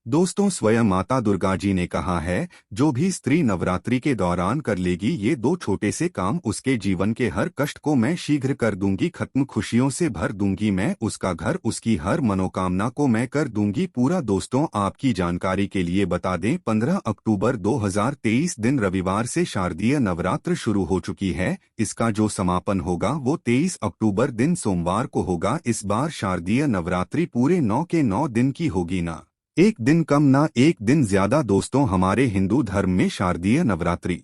दोस्तों, स्वयं माता दुर्गा जी ने कहा है, जो भी स्त्री नवरात्रि के दौरान कर लेगी ये दो छोटे से काम, उसके जीवन के हर कष्ट को मैं शीघ्र कर दूंगी खत्म, खुशियों से भर दूंगी मैं उसका घर, उसकी हर मनोकामना को मैं कर दूंगी पूरा। दोस्तों, आपकी जानकारी के लिए बता दें, 15 अक्टूबर 2023 दिन रविवार से शारदीय नवरात्र शुरू हो चुकी है। इसका जो समापन होगा वो 23 अक्टूबर दिन सोमवार को होगा। इस बार शारदीय नवरात्रि पूरे 9 के 9 दिन की होगी, ना एक दिन कम ना एक दिन ज्यादा। दोस्तों, हमारे हिंदू धर्म में शारदीय नवरात्रि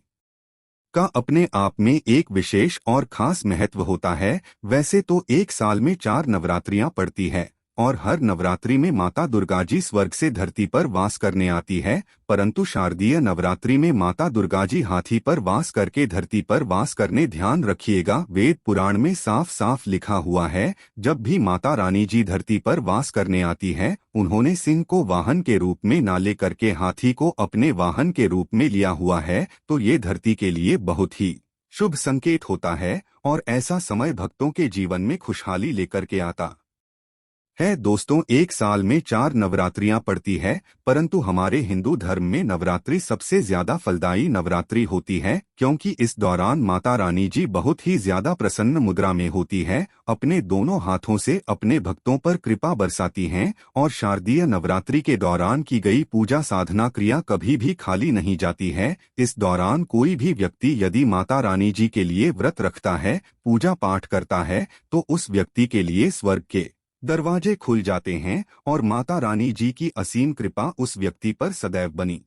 का अपने आप में एक विशेष और खास महत्व होता है। वैसे तो एक साल में 4 नवरात्रियां पड़ती है और हर नवरात्रि में माता दुर्गा जी स्वर्ग से धरती पर वास करने आती है, परंतु शारदीय नवरात्रि में माता दुर्गा जी हाथी पर वास करके धरती पर वास करने। ध्यान रखिएगा, वेद पुराण में साफ साफ लिखा हुआ है, जब भी माता रानी जी धरती पर वास करने आती है, उन्होंने सिंह को वाहन के रूप में ना लेकर के हाथी को अपने वाहन के रूप में लिया हुआ है। तो ये धरती के लिए बहुत ही शुभ संकेत होता है और ऐसा समय भक्तों के जीवन में खुशहाली लेकर के आता है। दोस्तों, एक साल में 4 नवरात्रियां पड़ती है, परंतु हमारे हिंदू धर्म में नवरात्रि सबसे ज्यादा फलदायी नवरात्रि होती है, क्योंकि इस दौरान माता रानी जी बहुत ही ज्यादा प्रसन्न मुद्रा में होती है, अपने दोनों हाथों से अपने भक्तों पर कृपा बरसाती हैं और शारदीय नवरात्रि के दौरान की गई पूजा साधना क्रिया कभी भी खाली नहीं जाती है। इस दौरान कोई भी व्यक्ति यदि माता रानी जी के लिए व्रत रखता है, पूजा पाठ करता है, तो उस व्यक्ति के लिए स्वर्ग के दरवाजे खुल जाते हैं और माता रानी जी की असीम कृपा उस व्यक्ति पर सदैव बनी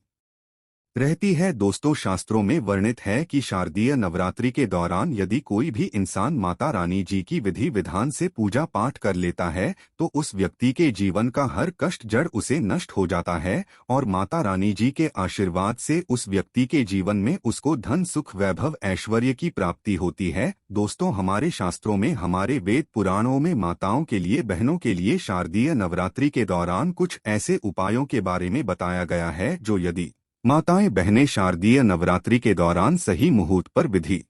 रहती है। दोस्तों, शास्त्रों में वर्णित है कि शारदीय नवरात्रि के दौरान यदि कोई भी इंसान माता रानी जी की विधि विधान से पूजा पाठ कर लेता है, तो उस व्यक्ति के जीवन का हर कष्ट जड़ उसे नष्ट हो जाता है और माता रानी जी के आशीर्वाद से उस व्यक्ति के जीवन में उसको धन सुख वैभव ऐश्वर्य की प्राप्ति होती है। दोस्तों, हमारे शास्त्रों में, हमारे वेद पुराणों में माताओं के लिए, बहनों के लिए शारदीय नवरात्रि के दौरान कुछ ऐसे उपायों के बारे में बताया गया है, जो यदि माताएं बहनें शारदीय नवरात्रि के दौरान सही मुहूर्त पर विधि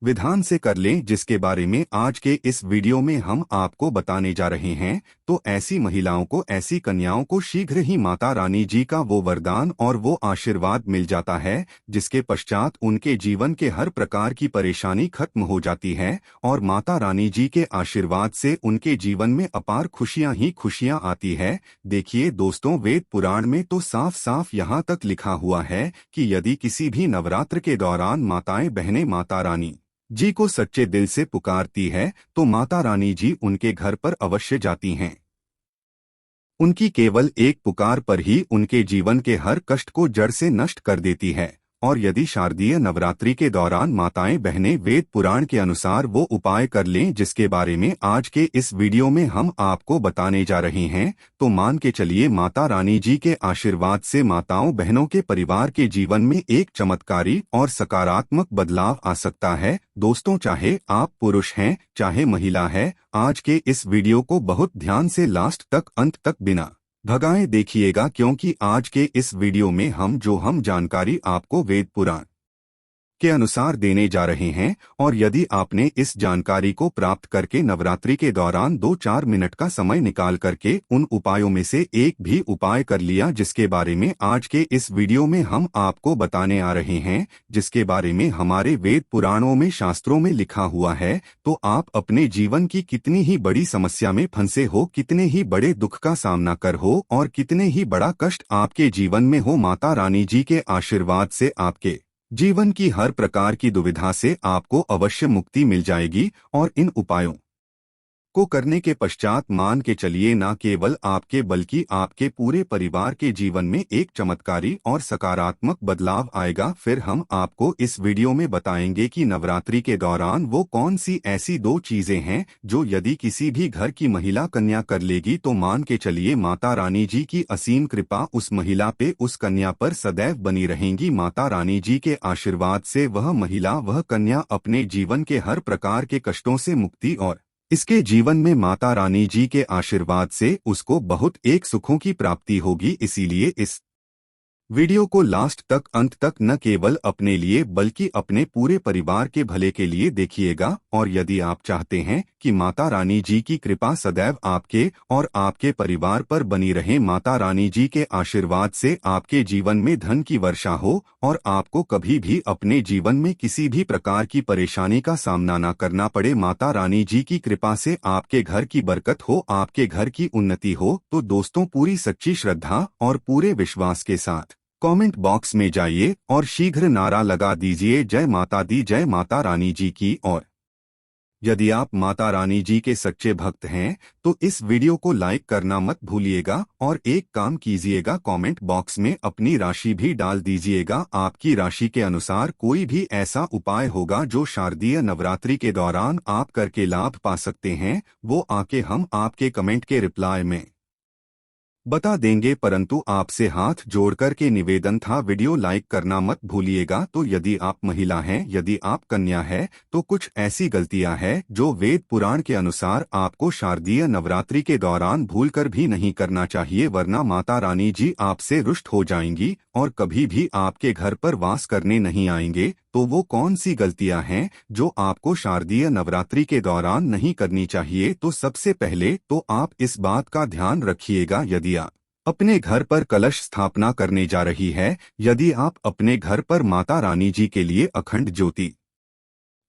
विधान से कर लें, जिसके बारे में आज के इस वीडियो में हम आपको बताने जा रहे हैं, तो ऐसी महिलाओं को, ऐसी कन्याओं को शीघ्र ही माता रानी जी का वो वरदान और वो आशीर्वाद मिल जाता है, जिसके पश्चात उनके जीवन के हर प्रकार की परेशानी खत्म हो जाती है और माता रानी जी के आशीर्वाद से उनके जीवन में अपार खुशियां ही खुशियां आती है। देखिए दोस्तों, वेद पुराण में तो साफ साफ यहाँ तक लिखा हुआ है कि यदि किसी भी नवरात्र के दौरान माताएं बहनें माता रानी जी को सच्चे दिल से पुकारती है, तो माता रानी जी उनके घर पर अवश्य जाती हैं। उनकी केवल एक पुकार पर ही उनके जीवन के हर कष्ट को जड़ से नष्ट कर देती है। और यदि शारदीय नवरात्रि के दौरान माताएं बहनें वेद पुराण के अनुसार वो उपाय कर लें, जिसके बारे में आज के इस वीडियो में हम आपको बताने जा रहे हैं, तो मान के चलिए माता रानी जी के आशीर्वाद से माताओं बहनों के परिवार के जीवन में एक चमत्कारी और सकारात्मक बदलाव आ सकता है। दोस्तों, चाहे आप पुरुष हैं चाहे महिला है, आज के इस वीडियो को बहुत ध्यान से लास्ट तक, अंत तक बिना भगाए देखिएगा, क्योंकि आज के इस वीडियो में हम जानकारी आपको वेद पुराण के अनुसार देने जा रहे हैं। और यदि आपने इस जानकारी को प्राप्त करके नवरात्रि के दौरान 2-4 मिनट का समय निकाल करके उन उपायों में से एक भी उपाय कर लिया, जिसके बारे में आज के इस वीडियो में हम आपको बताने आ रहे हैं, जिसके बारे में हमारे वेद पुराणों में, शास्त्रों में लिखा हुआ है, तो आप अपने जीवन की कितनी ही बड़ी समस्या में फंसे हो, कितने ही बड़े दुख का सामना कर हो और कितने ही बड़ा कष्ट आपके जीवन में हो, माता रानी जी के आशीर्वाद से आपके जीवन की हर प्रकार की दुविधा से आपको अवश्य मुक्ति मिल जाएगी। और इन उपायों को करने के पश्चात मान के चलिए, न केवल आपके बल्कि आपके पूरे परिवार के जीवन में एक चमत्कारी और सकारात्मक बदलाव आएगा। फिर हम आपको इस वीडियो में बताएंगे कि नवरात्रि के दौरान वो कौन सी ऐसी 2 चीजें हैं जो यदि किसी भी घर की महिला कन्या कर लेगी, तो मान के चलिए माता रानी जी की असीम कृपा उस महिला पे, उस कन्या पर सदैव बनी रहेंगी। माता रानी जी के आशीर्वाद से वह महिला, वह कन्या अपने जीवन के हर प्रकार के कष्टों से मुक्ति और इसके जीवन में माता रानी जी के आशीर्वाद से उसको बहुत एक सुखों की प्राप्ति होगी। इसीलिए इस वीडियो को लास्ट तक अंत तक न केवल अपने लिए बल्कि अपने पूरे परिवार के भले के लिए देखिएगा। और यदि आप चाहते हैं कि माता रानी जी की कृपा सदैव आपके और आपके परिवार पर बनी रहे, माता रानी जी के आशीर्वाद से आपके जीवन में धन की वर्षा हो और आपको कभी भी अपने जीवन में किसी भी प्रकार की परेशानी का सामना न करना पड़े, माता रानी जी की कृपा से आपके घर की बरकत हो, आपके घर की उन्नति हो, तो दोस्तों पूरी सच्ची श्रद्धा और पूरे विश्वास के साथ कमेंट बॉक्स में जाइए और शीघ्र नारा लगा दीजिए जय माता दी, जय माता रानी जी की। और यदि आप माता रानी जी के सच्चे भक्त हैं तो इस वीडियो को लाइक करना मत भूलिएगा और एक काम कीजिएगा, कमेंट बॉक्स में अपनी राशि भी डाल दीजिएगा। आपकी राशि के अनुसार कोई भी ऐसा उपाय होगा जो शारदीय नवरात्रि के दौरान आप करके लाभ पा सकते हैं, वो आके हम आपके कमेंट के रिप्लाई में बता देंगे। परंतु आपसे हाथ जोड़कर के निवेदन था, वीडियो लाइक करना मत भूलिएगा। तो यदि आप महिला हैं, यदि आप कन्या है, तो कुछ ऐसी गलतियां हैं जो वेद पुराण के अनुसार आपको शारदीय नवरात्रि के दौरान भूलकर भी नहीं करना चाहिए, वरना माता रानी जी आपसे रुष्ट हो जाएंगी और कभी भी आपके घर पर वास करने नहीं आएंगे। तो वो कौन सी गलतियां हैं जो आपको शारदीय नवरात्रि के दौरान नहीं करनी चाहिए? तो सबसे पहले तो आप इस बात का ध्यान रखिएगा, यदि आप अपने घर पर कलश स्थापना करने जा रही है, यदि आप अपने घर पर माता रानी जी के लिए अखंड ज्योति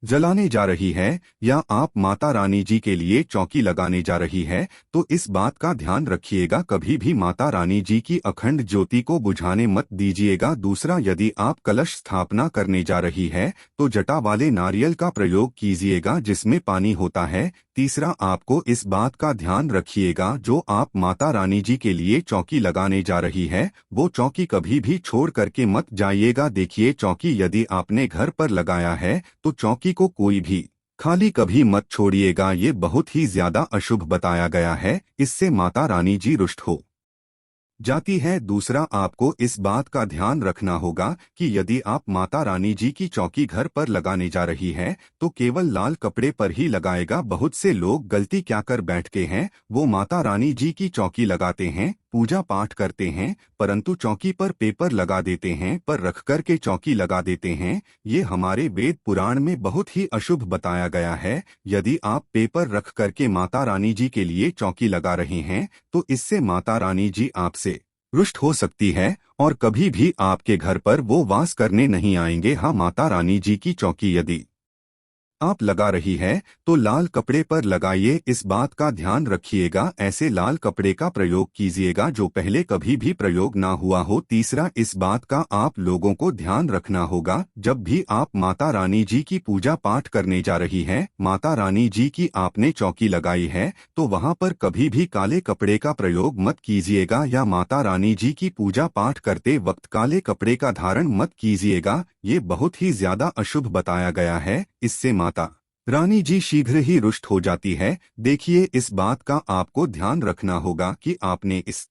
जलाने जा रही है या आप माता रानी जी के लिए चौकी लगाने जा रही है, तो इस बात का ध्यान रखिएगा, कभी भी माता रानी जी की अखंड ज्योति को बुझाने मत दीजिएगा। दूसरा, यदि आप कलश स्थापना करने जा रही है तो जटा वाले नारियल का प्रयोग कीजिएगा जिसमें पानी होता है। तीसरा, आपको इस बात का ध्यान रखिएगा, जो आप माता रानी जी के लिए चौकी लगाने जा रही है वो चौकी कभी भी छोड़ करके मत जाइएगा। देखिए, चौकी यदि आपने घर पर लगाया है तो चौकी को कोई भी खाली कभी मत छोड़िएगा, ये बहुत ही ज्यादा अशुभ बताया गया है, इससे माता रानी जी रुष्ट हो जाती है। दूसरा, आपको इस बात का ध्यान रखना होगा कि यदि आप माता रानी जी की चौकी घर पर लगाने जा रही है तो केवल लाल कपड़े पर ही लगाएगा। बहुत से लोग गलती क्या कर बैठते हैं, वो माता रानी जी की चौकी लगाते हैं, पूजा पाठ करते हैं, परंतु चौकी पर पेपर लगा देते हैं, पर रख कर के चौकी लगा देते हैं। ये हमारे वेद पुराण में बहुत ही अशुभ बताया गया है। यदि आप पेपर रख करके माता रानी जी के लिए चौकी लगा रहे हैं तो इससे माता रानी जी आपसे रुष्ट हो सकती है और कभी भी आपके घर पर वो वास करने नहीं आएंगे। हाँ, माता रानी जी की चौकी यदि आप लगा रही है तो लाल कपड़े पर लगाइए, इस बात का ध्यान रखिएगा, ऐसे लाल कपड़े का प्रयोग कीजिएगा जो पहले कभी भी प्रयोग ना हुआ हो। तीसरा, इस बात का आप लोगों को ध्यान रखना होगा, जब भी आप माता रानी जी की पूजा पाठ करने जा रही है, माता रानी जी की आपने चौकी लगाई है, तो वहां पर कभी भी काले कपड़े का प्रयोग मत कीजिएगा या माता रानी जी की पूजा पाठ करते वक्त काले कपड़े का धारण मत कीजिएगा, ये बहुत ही ज्यादा अशुभ बताया गया है, इससे माता रानी जी शीघ्र ही रुष्ट हो जाती है। देखिए, इस बात का आपको ध्यान रखना होगा कि आपने इस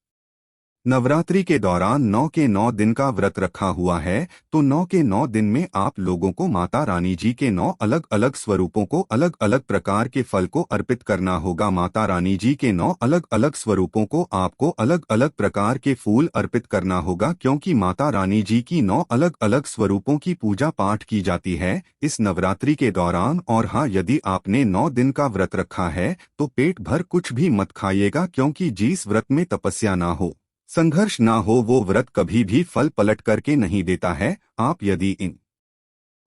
नवरात्रि के दौरान 9 के 9 दिन का व्रत रखा हुआ है, तो 9 के 9 दिन में आप लोगों को माता रानी जी के 9 अलग अलग स्वरूपों को अलग अलग प्रकार के फल को अर्पित करना होगा। माता रानी जी के 9 अलग अलग स्वरूपों को आपको अलग अलग प्रकार के फूल अर्पित करना होगा, क्योंकि माता रानी जी की 9 अलग अलग स्वरूपों की पूजा पाठ की जाती है इस नवरात्रि के दौरान। और हाँ, यदि आपने 9 दिन का व्रत रखा है तो पेट भर कुछ भी मत खाइएगा, क्योंकि जिस व्रत में तपस्या ना हो, संघर्ष ना हो, वो व्रत कभी भी फल पलट करके नहीं देता है। आप यदि इन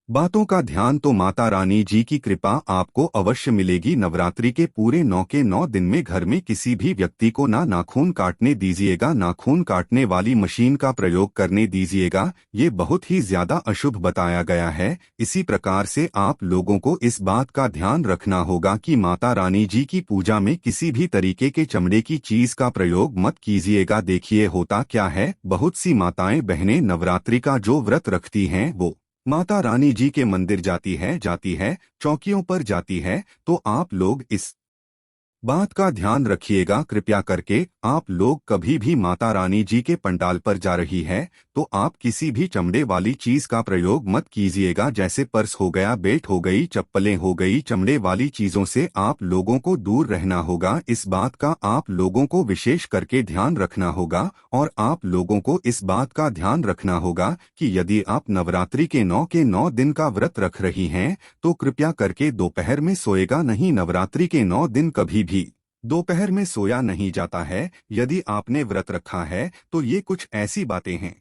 बातों का ध्यान तो माता रानी जी की कृपा आपको अवश्य मिलेगी। नवरात्रि के पूरे 9 के 9 दिन में घर में किसी भी व्यक्ति को ना नाखून काटने दीजिएगा, नाखून काटने वाली मशीन का प्रयोग करने दीजिएगा, ये बहुत ही ज्यादा अशुभ बताया गया है। इसी प्रकार से आप लोगों को इस बात का ध्यान रखना होगा कि माता रानी जी की पूजा में किसी भी तरीके के चमड़े की चीज का प्रयोग मत कीजिएगा। देखिए, होता क्या है, बहुत सी माताएं बहनें नवरात्रि का जो व्रत रखती हैं वो माता रानी जी के मंदिर जाती है, चौकियों पर जाती है, तो आप लोग इस बात का ध्यान रखिएगा, कृपया करके आप लोग कभी भी माता रानी जी के पंडाल पर जा रही है तो आप किसी भी चमड़े वाली चीज का प्रयोग मत कीजिएगा, जैसे पर्स हो गया, बेल्ट हो गई, चप्पलें हो गई। चमड़े वाली चीजों से आप लोगों को दूर रहना होगा। इस बात का आप लोगों को विशेष करके ध्यान रखना होगा। और आप लोगों को इस बात का ध्यान रखना होगा कि यदि आप नवरात्रि के 9 दिन का व्रत रख रही हैं तो कृपया करके दोपहर में सोएगा नहीं। नवरात्रि के 9 दिन कभी भी दोपहर में सोया नहीं जाता है। यदि आपने व्रत रखा है तो ये कुछ ऐसी बातें हैं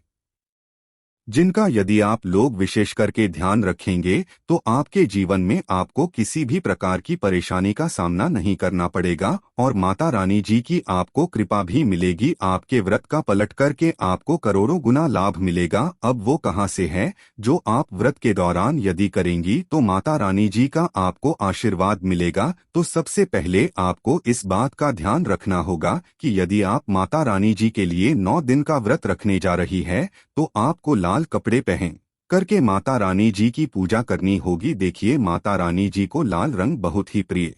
जिनका यदि आप लोग विशेष करके ध्यान रखेंगे तो आपके जीवन में आपको किसी भी प्रकार की परेशानी का सामना नहीं करना पड़ेगा और माता रानी जी की आपको कृपा भी मिलेगी। आपके व्रत का पलट करके आपको करोड़ों गुना लाभ मिलेगा। अब वो कहाँ से है जो आप व्रत के दौरान यदि करेंगी तो माता रानी जी का आपको आशीर्वाद मिलेगा। तो सबसे पहले आपको इस बात का ध्यान रखना होगा कि यदि आप माता रानी जी के लिए 9 दिन का व्रत रखने जा रही है तो आपको लाल कपड़े पहन करके माता रानी जी की पूजा करनी होगी। देखिए, माता रानी जी को लाल रंग बहुत ही प्रिय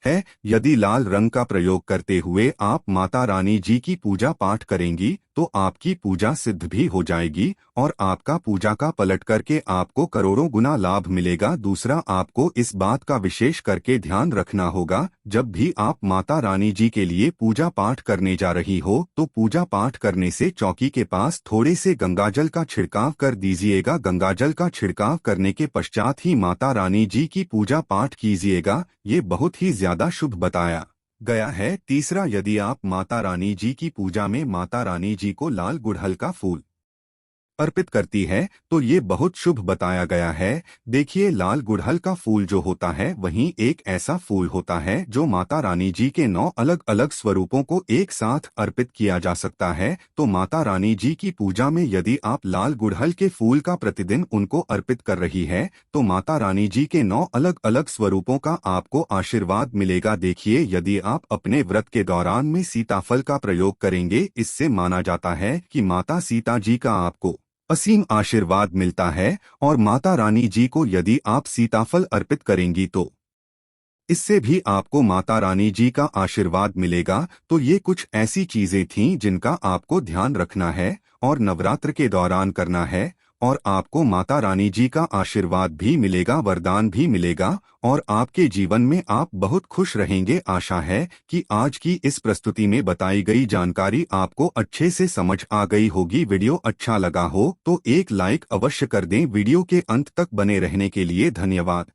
है। यदि लाल रंग का प्रयोग करते हुए आप माता रानी जी की पूजा पाठ करेंगी तो आपकी पूजा सिद्ध भी हो जाएगी और आपका पूजा का पलट करके आपको करोड़ों गुना लाभ मिलेगा। दूसरा, आपको इस बात का विशेष करके ध्यान रखना होगा, जब भी आप माता रानी जी के लिए पूजा पाठ करने जा रही हो तो पूजा पाठ करने से चौकी के पास थोड़े से गंगाजल का छिड़काव कर दीजिएगा। गंगाजल का छिड़काव करने के पश्चात ही माता रानी जी की पूजा पाठ कीजिएगा। ये बहुत ही ज्यादा शुभ बताया गया है। तीसरा, यदि आप माता रानी जी की पूजा में माता रानी जी को लाल गुड़हल का फूल अर्पित करती है तो ये बहुत शुभ बताया गया है। देखिए, लाल गुड़हल का फूल जो होता है वहीं एक ऐसा फूल होता है जो माता रानी जी के 9 अलग अलग स्वरूपों को एक साथ अर्पित किया जा सकता है। तो माता रानी जी की पूजा में यदि आप लाल गुड़हल के फूल का प्रतिदिन उनको अर्पित कर रही है तो माता रानी जी के 9 अलग अलग स्वरूपों का आपको आशीर्वाद मिलेगा। देखिए, यदि आप अपने व्रत के दौरान में सीताफल का प्रयोग करेंगे, इससे माना जाता है कि माता सीता जी का आपको असीम आशीर्वाद मिलता है। और माता रानी जी को यदि आप सीताफल अर्पित करेंगी तो इससे भी आपको माता रानी जी का आशीर्वाद मिलेगा। तो ये कुछ ऐसी चीजें थीं जिनका आपको ध्यान रखना है और नवरात्र के दौरान करना है और आपको माता रानी जी का आशीर्वाद भी मिलेगा, वरदान भी मिलेगा और आपके जीवन में आप बहुत खुश रहेंगे। आशा है कि आज की इस प्रस्तुति में बताई गई जानकारी आपको अच्छे से समझ आ गई होगी। वीडियो अच्छा लगा हो तो एक लाइक अवश्य कर दें। वीडियो के अंत तक बने रहने के लिए धन्यवाद।